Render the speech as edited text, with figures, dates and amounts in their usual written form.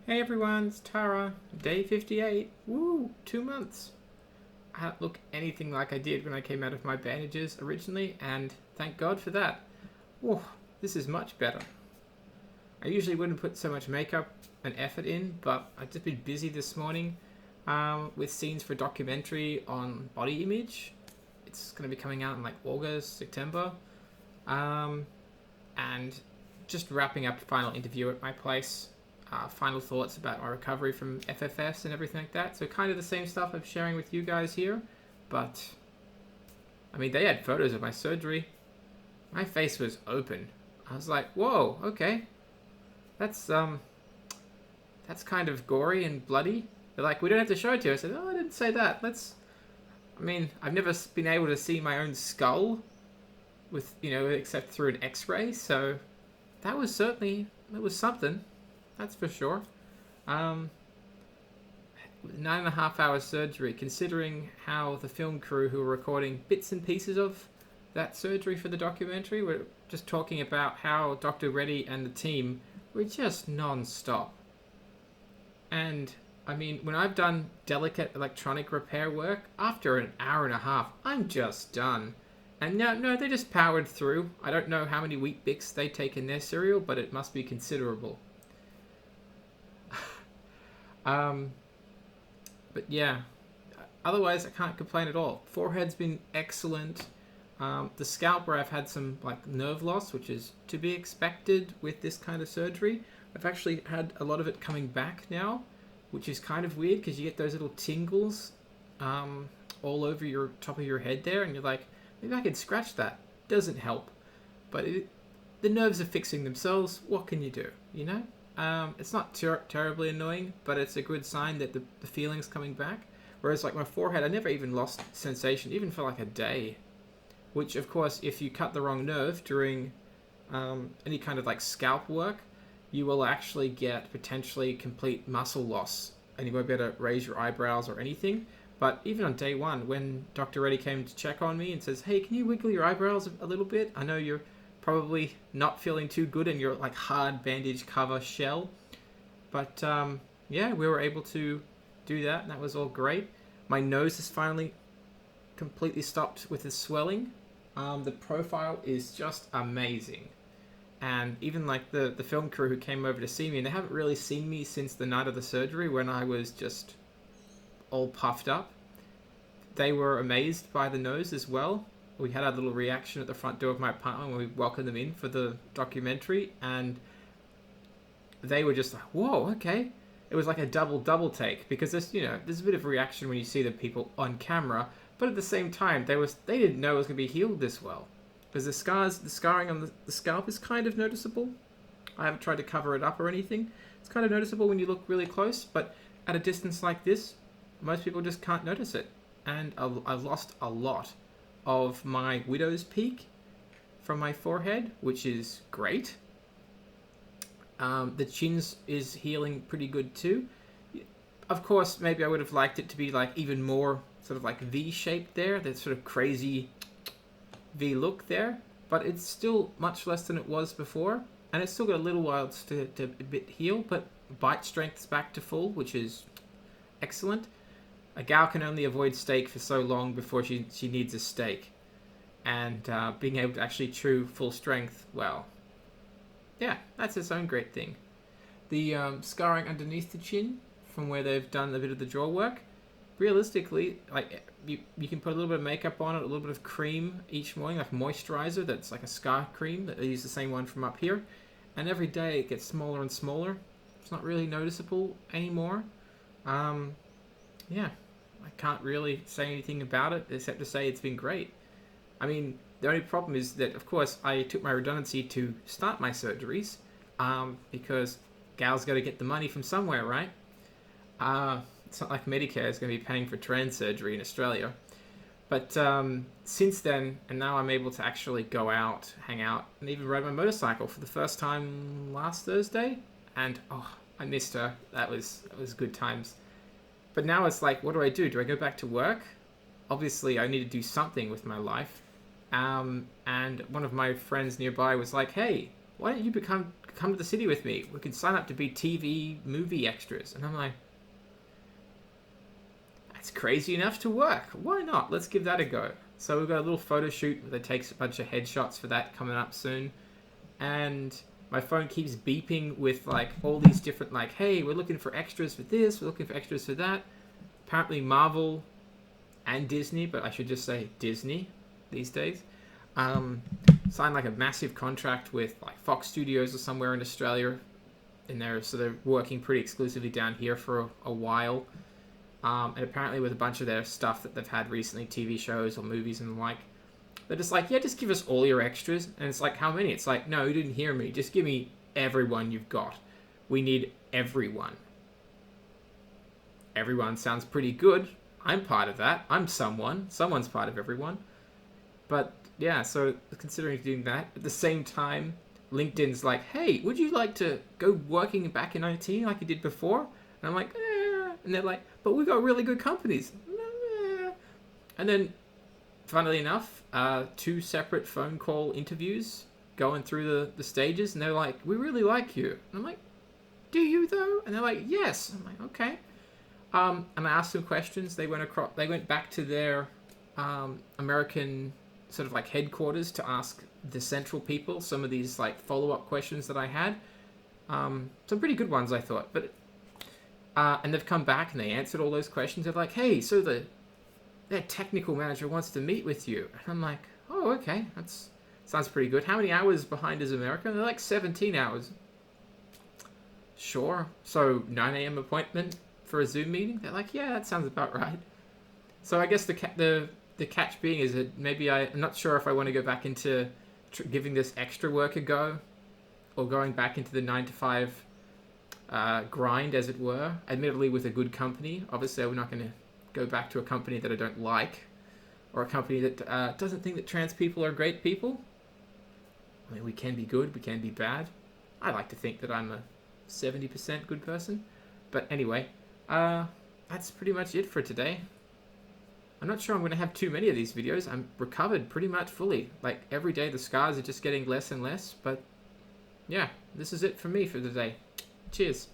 Hey everyone, it's Tara. Day 58. Woo, 2 months. I don't look anything like I did when I came out of my bandages originally, and thank God for that. Whoa, this is much better. I usually wouldn't put so much makeup and effort in, but I've just been busy this morning with scenes for a documentary on body image. It's going to be coming out in like August, September. And just wrapping up a final interview at my place. Final thoughts about my recovery from FFS and everything like that. So kind of the same stuff I'm sharing with you guys here. But, I mean, they had photos of my surgery. My face was open. I was like, whoa, okay. That's kind of gory and bloody. They're like, we don't have to show it to you. I said, oh, I didn't say that. I've never been able to see my own skull with, except through an x-ray. So that was something. That's for sure. 9.5 hour surgery, considering how the film crew who were recording bits and pieces of that surgery for the documentary were just talking about how Dr. Reddy and the team were just non-stop. And, I mean, when I've done delicate electronic repair work, after an hour and a half, I'm just done. And no, they just powered through. I don't know how many wheat bix they take in their cereal, but it must be considerable. But yeah, otherwise I can't complain at all. Forehead's been excellent. The scalp, where I've had some nerve loss, which is to be expected with this kind of surgery, I've actually had a lot of it coming back now, which is kind of weird because you get those little tingles all over your top of your head there, and you're like, maybe I could scratch that. Doesn't help, but the nerves are fixing themselves. What can you do, It's not terribly annoying, but it's a good sign that the feeling's coming back. Whereas my forehead, I never even lost sensation, even for a day. Which, of course, if you cut the wrong nerve during any kind of scalp work, you will actually get potentially complete muscle loss. And you won't be able to raise your eyebrows or anything. But even on day one, when Dr. Reddy came to check on me and says, hey, can you wiggle your eyebrows a little bit? I know you're probably not feeling too good in your hard bandage cover shell, but yeah, we were able to do that, and that was all great. My nose has finally completely stopped with the swelling. The profile is just amazing, and even the film crew who came over to see me, and they haven't really seen me since the night of the surgery when I was just all puffed up. They were amazed by the nose as well. We had a little reaction at the front door of my apartment when we welcomed them in for the documentary, and they were just like, whoa, okay. It was like a double take, because there's a bit of reaction when you see the people on camera, but at the same time, they didn't know it was going to be healed this well. Because the scarring on the scalp is kind of noticeable. I haven't tried to cover it up or anything. It's kind of noticeable when you look really close, but at a distance like this, most people just can't notice it. And I lost a lot of my widow's peak from my forehead, which is great. The chin is healing pretty good too. Of course, maybe I would have liked it to be even more sort of V-shaped there, that sort of crazy V look there, but it's still much less than it was before, and it's still got a little while to a bit heal, but bite strength's back to full, which is excellent. A gal can only avoid steak for so long before she needs a steak. And being able to actually chew full strength, well, yeah, that's its own great thing. The scarring underneath the chin, from where they've done a bit of the jaw work, realistically, you can put a little bit of makeup on it, a little bit of cream each morning, moisturizer that's a scar cream. That they use the same one from up here. And every day it gets smaller and smaller. It's not really noticeable anymore. Yeah. I can't really say anything about it except to say it's been great. I mean, the only problem is that, of course, I took my redundancy to start my surgeries because gal's got to get the money from somewhere, right? It's not like Medicare is going to be paying for trans surgery in Australia. But since then, and now I'm able to actually go out, hang out, and even ride my motorcycle for the first time last Thursday. And, I missed her. That was good times. But now it's what do I do? Do I go back to work? Obviously, I need to do something with my life. And one of my friends nearby was like, hey, why don't you come to the city with me. We can sign up to be TV movie extras. And I'm like, that's crazy enough to work. Why not? Let's give that a go. So we've got a little photo shoot that takes a bunch of headshots for that coming up soon. And my phone keeps beeping with like all these different like, hey, we're looking for extras for this, we're looking for extras for that. Apparently Marvel and Disney, but I should just say Disney these days, signed like a massive contract with like Fox Studios or somewhere in Australia in there, so they're working pretty exclusively down here for a while. And apparently with a bunch of their stuff that they've had recently, TV shows or movies and the like, they're just like, yeah, just give us all your extras. And it's like, how many? It's like, no, you didn't hear me. Just give me everyone you've got. We need everyone. Everyone sounds pretty good. I'm part of that. I'm someone. Someone's part of everyone. But yeah, so considering doing that, at the same time, LinkedIn's like, hey, would you like to go working back in IT like you did before? And I'm like, eh. And they're like, but we've got really good companies. And then, funnily enough, 2 separate phone call interviews going through the stages, and they're like, we really like you. And I'm like, do you though? And they're like, yes. I'm like, okay. And I asked them questions. They went back to their American sort of like headquarters to ask the central people some of these like follow-up questions that I had. Some pretty good ones, I thought. But and they've come back and they answered all those questions. They're like, hey, so their technical manager wants to meet with you. And I'm like, oh, okay, sounds pretty good. How many hours behind is America? And they're like 17 hours. Sure. So 9 a.m. appointment for a Zoom meeting? They're like, yeah, that sounds about right. So I guess the catch being is that maybe I'm not sure if I want to go back into giving this extra work a go, or going back into the 9 to 5 grind, as it were, admittedly with a good company. Obviously, I'm not going to go back to a company that I don't like, or a company that doesn't think that trans people are great people. I mean, we can be good, we can be bad. I like to think that I'm a 70% good person. But anyway, that's pretty much it for today. I'm not sure I'm going to have too many of these videos. I'm recovered pretty much fully. Like, every day the scars are just getting less and less. But yeah, this is it for me for today. Cheers.